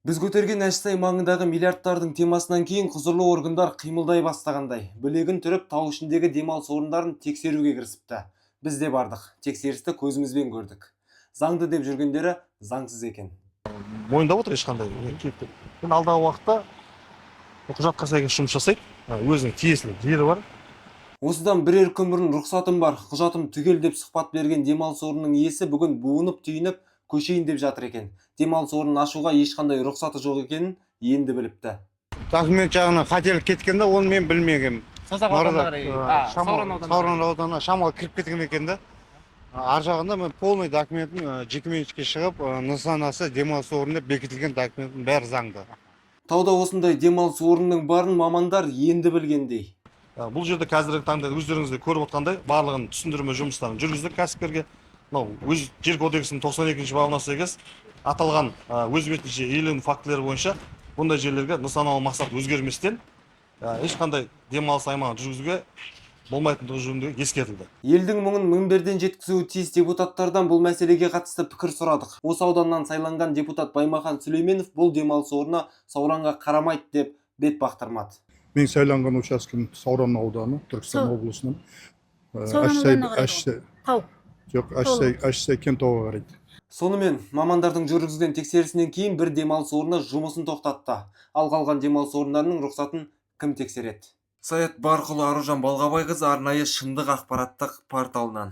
Біз көтерген Әшсай маңындағы миллиардтардың темасынан кейін құзырлы органдар қимылдай бастағандай. Бөлегін түріп тау ішіндегі демалыс орындарын тексеруге кірісіпті. Біз де бардық, тексерісті көзімізбен көрдік. Заңды деп жүргендері заңсыз екен. Мойындап отыр ешқандай. Мен алдағы уақытта құжатқа сәйкес жұмыс жасайды. Өзінің тиесілі жері бар. Осыдан бірер күн бұрын рұқсатым бар, құжатым түгел деп сұхбат берген демалыс орнының иесі бүгін буынып түйініп көшейін деп жатыр екен. Демалыс орнын ашуға ешқандай рұқсаты жоқ екенін енді біліпті. Документ жағынан қателік кеткен де, оны мен білмегенмін. Сауран ауданына шамалы кіріп кеткен екен де. Ар жағында мен полный документін жекеменшікке шығып, нысанасы демалыс орнында бекітілген документтің бәрі заңды. Тауда осындай демалыс орнының барын мамандар енді білгендей. Бұл жерде қазіргі таңда өздеріңізде көріп отқандай барлығын түсіндірме жұмыстарын жүргіздік кәсіпкерге. Өз жер кодексінің 92-ші бабына сәйкес аталған өз бетінше иелену фактілері бойынша бұндай жерлерге нысаналы мақсат өзгерместен ешқандай демалыс аймағын жүргізуге болмайтындығы жөнінде ескертілді. Елдің мұңын мінберден жеткізуі тиіс депутаттардан бұл мәселеге қатысты пікір сұрадық. Осы ауданнан сайланған депутат Баймахан Сүлейменов бұл демалыс орны Сауранға қарамайды деп бет бақтырмады. Мен сайланған учаскем Сауран ауданы, Түркістан облысының. Әшсай кентауға қарайды. Сонымен, мамандардың жүргізген тексерісінен кейін бір демалыс орны жұмысын тоқтатты. Ал қалған демалыс орындарының рұқсатын кім тексереді? Саят Барқұлы, Аружан Балғабайқызы, арнайы шындық ақпараттық порталынан.